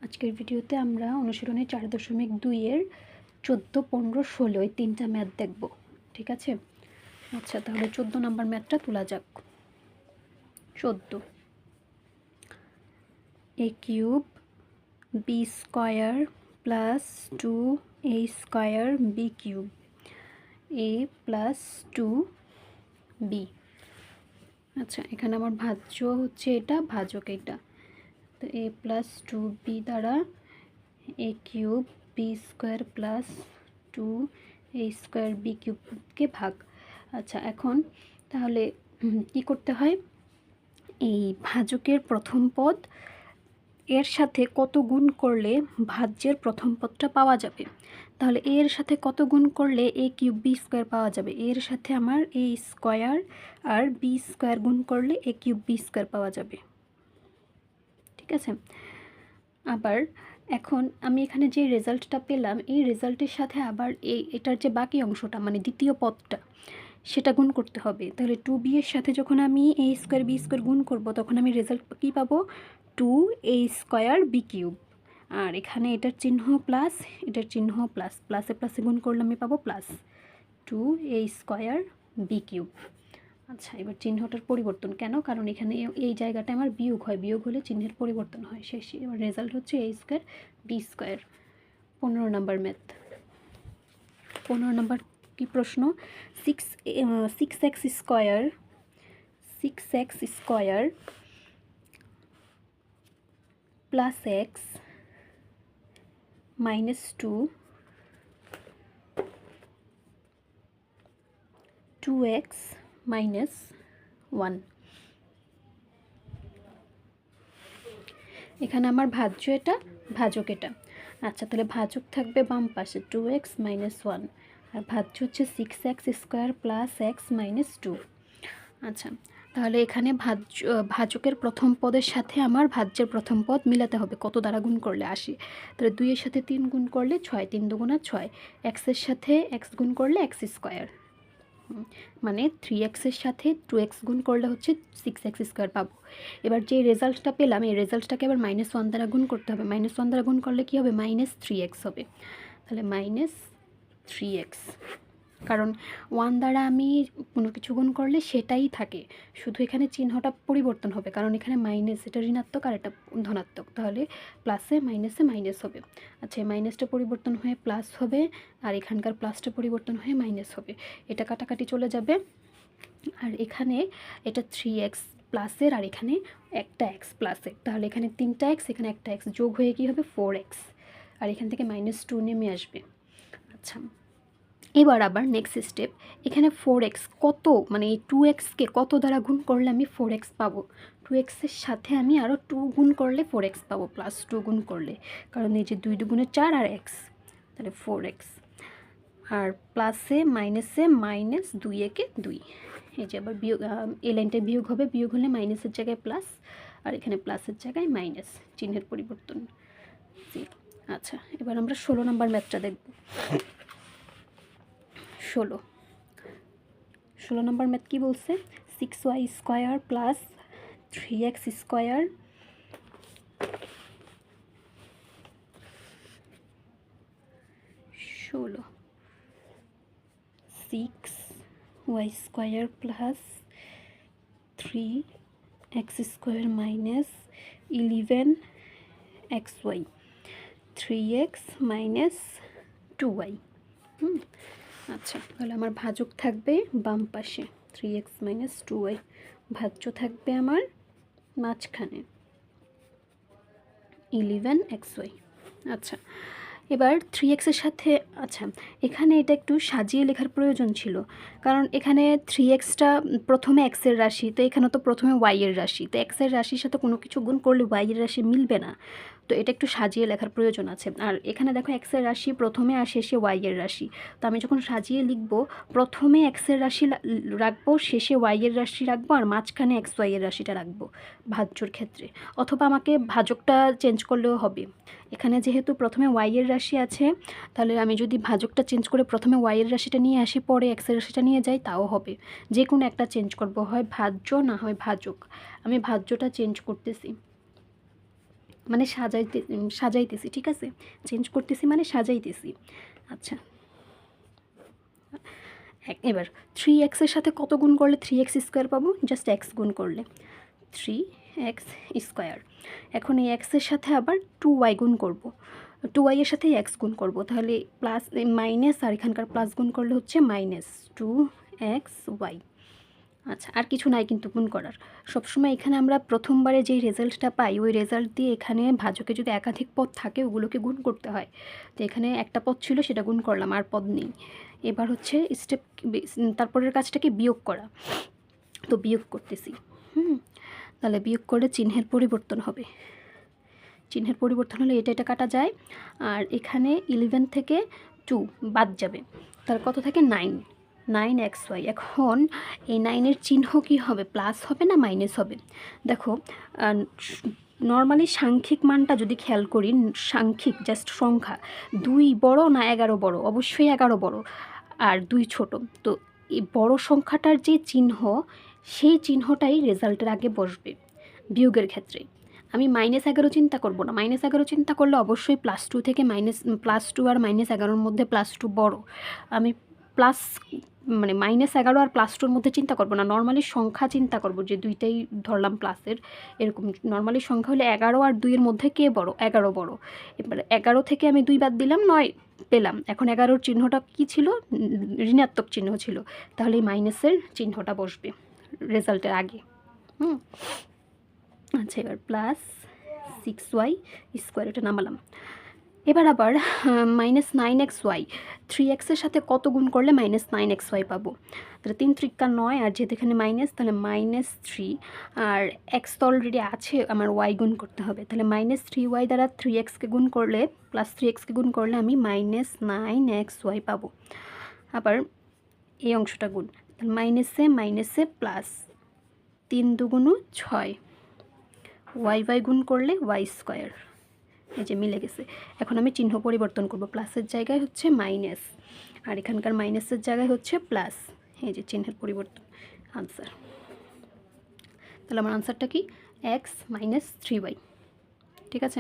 আজকের ভিডিওতে আমরা অনুশীলনী 4.2-এর 14, 15, 16 এই তিনটা ম্যাথ দেখব। ঠিক আছে, আচ্ছা তাহলে 14 নম্বর ম্যাথটা তোলা যাক। 14 a cube B square plus 2a square B cube a plus 2b। আচ্ছা এখানে আমার ভাজ্য হচ্ছে এটা, ভাজক এটা, তো a প্লাস 2b দ্বারা a cube B square plus 2a square B কিউবকে ভাগ। আচ্ছা এখন তাহলে কি করতে হয়, এই ভাজকের প্রথম পদ এর সাথে কত গুণ করলে ভাজ্যের প্রথম পদটা পাওয়া যাবে। তাহলে এর সাথে কত গুণ করলে a কিউব বি স্কোয়ার পাওয়া যাবে, এর সাথে আমার a স্কোয়ার আর বি স্কোয়ার গুণ করলে a কিউব বি স্কোয়ার পাওয়া যাবে। ঠিক আছে, আবার এখন আমি এখানে যে রেজাল্টটা পেলাম এই রেজাল্টের সাথে আবার এটার যে বাকি অংশটা মানে দ্বিতীয় পদটা সেটা গুণ করতে হবে। তাহলে 2b এর সাথে যখন আমি a স্কোয়ার বি স্কোয়ার গুণ করব তখন আমি রেজাল্ট কী পাবো, 2a স্কোয়ার বি কিউব। আর এখানে এটার চিহ্ন প্লাস, এটার চিহ্ন প্লাস, প্লাসে প্লাসে গুণ করলে আমি পাবো plus 2a square B cube. আচ্ছা এবার চিহ্নটার পরিবর্তন কেন, কারণ এখানে এই জায়গাটা আমার বিয়োগ হয়, বিয়োগ হলে চিহ্নের পরিবর্তন হয় শেষে। এবার রেজাল্ট হচ্ছে a square B square. 15 number math. 15 number কি প্রশ্ন, 6x square plus x minus 2x minus 1। এখানে আমার ভাজ্য এটা, ভাজক এটা। আচ্ছা তাহলে ভাজক থাকবে বাম পাশে 2x মাইনাস 1 আর ভাজ্য হচ্ছে 6x square plus x minus 2। আচ্ছা তাহলে এখানে ভাজকের প্রথম পদের সাথে আমার ভাজ্যের প্রথম পদ মিলাতে হবে, কত দ্বারা গুণ করলে 80। তাহলে 2 এর সাথে 3 গুণ করলে 6, 3 দুগুণা 6, এক্সের সাথে এক্স গুণ করলে এক্স স্কোয়ার, মানে 3x এর সাথে 2x গুণ করলে হচ্ছে 6x স্কোয়ার পাবো। এবার যে রেজাল্টটা পেলাম এই রেজাল্টটাকে আবার -1 দ্বারা গুণ করতে হবে, -1 দ্বারা গুণ করলে কী হবে, -3x হবে। তাহলে -3x, কারণ 1 দ্বারা আমি কোনো কিছু গুণ করলে সেটাই থাকে, শুধু এখানে চিহ্নটা পরিবর্তন হবে, কারণ এখানে মাইনাস, এটা ঋণাত্মক আর এটা ধনাত্মক, তাহলে প্লাসে মাইনাসে মাইনাস হবে। আচ্ছা মাইনাসটা পরিবর্তন হয়ে প্লাস হবে আর এখানকার প্লাসটা পরিবর্তন হয়ে মাইনাস হবে, এটা কাটাকাটি চলে যাবে। আর এখানে এটা 3x প্লাসের আর এখানে একটা x প্লাসের, তাহলে এখানে 3টা x, এখানে একটা x যোগ হয়ে কী হবে 4x, আর এখান থেকে -2 নেমে আসবে। আচ্ছা এবার আবার নেক্সট স্টেপ, এখানে 4x কত, মানে এই 2xকে কত দ্বারা গুণ করলে আমি 4x পাবো, 2xের সাথে আমি আরও 2 গুণ করলে 4x পাবো, প্লাস 2 গুণ করলে, কারণ এই যে 2 দুগুণে 4 আর x, তাহলে 4x। আর প্লাসে মাইনাসে মাইনাস, 2 একে 2, এই যে আবার বিয়োগ, এই লাইনটা বিয়োগ হবে, বিয়োগ হলে মাইনাসের জায়গায় প্লাস আর এখানে প্লাসের জায়গায় মাইনাস, চিহ্নের পরিবর্তন। আচ্ছা এবার আমরা 16 নম্বর ম্যাথটা দেখব। 16 নম্বর ম্যাথ কী বলছে, 6y square plus 3x square ষোলো, 6y square plus 3x square minus 11xy, 3x minus 2y। আচ্ছা তাহলে আমার ভাজক থাকবে বাম পাশে 3x মাইনাস 2y, ভাজ্য থাকবে আমার মাঝখানে 11xy। আচ্ছা এবার 3x এর সাথে, আচ্ছা এখানে এটা একটু সাজিয়ে লেখার প্রয়োজন ছিল, কারণ এখানে 3xটা প্রথমে x এর রাশি, তো এখানে তো প্রথমে y এর রাশি, তো x এর রাশির সাথে কোনো কিছু গুণ করলে y এর রাশি মিলবে না, তো এটা একটু সাজিয়ে লেখার প্রয়োজন আছে। আর এখানে দেখো x এর রাশি প্রথমে আর শেষে y এর রাশি, তো আমি যখন সাজিয়ে লিখব প্রথমে x এর রাশি রাখবো, শেষে y এর রাশি রাখবো আর মাঝখানে xy এর রাশিটা রাখবো ভাজ্যর ক্ষেত্রে, অথবা আমাকে ভাজকটা চেঞ্জ করলেও হবে। এখানে যেহেতু প্রথমে y এর রাশি আছে, তাহলে আমি যদি ভাজকটা চেঞ্জ করে প্রথমে y এর রাশিটা নিয়ে আসি পরে x এর রাশিটা নিয়ে যাই তাও হবে, যে কোনো একটা চেঞ্জ করব, হয় ভাজ্য না হয় ভাজক। আমি ভাজ্যটা চেঞ্জ করতেছি, মানে সাজাইতেছি, ঠিক আছে, চেঞ্জ করতেছি মানে সাজাইতেছি। আচ্ছা, এবার 3x-এর সাথে কত গুণ করলে 3x² পাবো? জাস্ট x গুণ করলে 3x²। এখন এই x-এর সাথে আবার 2y গুণ করব, 2y এর সাথে x গুণ করব, তাহলে প্লাস মাইনাস আর এখানকার প্লাস গুণ করলে হচ্ছে -2xy। আচ্ছা, আর কিছু নাই কিন্তু গুণ করার। সবসময় এখানে আমরা প্রথমবারে যেই রেজাল্টটা পাই ওই রেজাল্ট দিয়ে এখানে ভাজকে যদি একাধিক পদ থাকে ওগুলোকে গুণ করতে হয়। তো এখানে একটা পদ ছিল সেটা গুণ করলাম, আর পদ নেই। এবার হচ্ছে স্টেপ, তারপরের কাজটাকে বিয়োগ করা। তো বিয়োগ করতেছি, তাহলে বিয়োগ করে চিহ্নের পরিবর্তন হবে। চিহ্নের পরিবর্তন হলে এটা কাটা যায়, আর এখানে 11 থেকে 2 বাদ যাবে, তার কত থাকে 9xy। এখন এই 9-এর চিহ্ন কি হবে? প্লাস হবে না মাইনাস হবে? দেখো, নর্মালি সাংখ্যিক মানটা যদি খেয়াল করি, সাংখ্যিক জাস্ট সংখ্যা, 2 বড় না 11 বড়? অবশ্যই 11 বড়, আর 2 ছোট। তো এই বড় সংখ্যাটার যে চিহ্ন, সেই চিহ্নটাই রেজাল্টের আগে বসবে বিয়োগের ক্ষেত্রে। আমি -11 চিন্তা করব না, -11 চিন্তা করলে অবশ্যই +2 থেকে +2 আর -11-র মধ্যে +2 বড়। আমি প্লাস মানে -11 আর +2-র মধ্যে চিন্তা করব না, নর্মালি সংখ্যা চিন্তা করব, যে দুইটাই ধরলাম প্লাসের। এরকম নর্মালি সংখ্যা হলে 11 আর 2-এর মধ্যে কে বড়? 11 বড়। এবার 11 থেকে আমি 2 বাদ দিলাম, 9 পেলাম। এখন 11-র চিহ্নটা কি ছিল? ঋণাত্মক চিহ্ন ছিল, তাহলে এই মাইনাসের চিহ্নটা বসবে রেজাল্টের আগে। আচ্ছা, এবার +6y² এটা নামালাম। এবার আবার -9xy, 3x-এর সাথে কত গুণ করলে -9xy পাবো? তাহলে 3 × 9, আর যেহেতু এখানে মাইনাস, তাহলে -3, আর x তো অলরেডি আছে, আমার y গুণ করতে হবে। তাহলে -3y দ্বারা 3x-কে গুণ করলে, +3x-কে গুণ করলে আমি -9xy পাবো। আবার এই অংশটা গুণ, মাইনাসে মাইনাসে প্লাস, 3 × 2 = 6, y গুণ করলে y²। এই যে মিলে গেছে। এখন আমি চিহ্ন পরিবর্তন করব, প্লাসের জায়গায় হচ্ছে মাইনাস, আর এখানকার মাইনাসের জায়গায় হচ্ছে প্লাস। এই যে চিহ্নের পরিবর্তন, আনসার। তাহলে আমার আনসারটা কি? x - 3y। ঠিক আছে।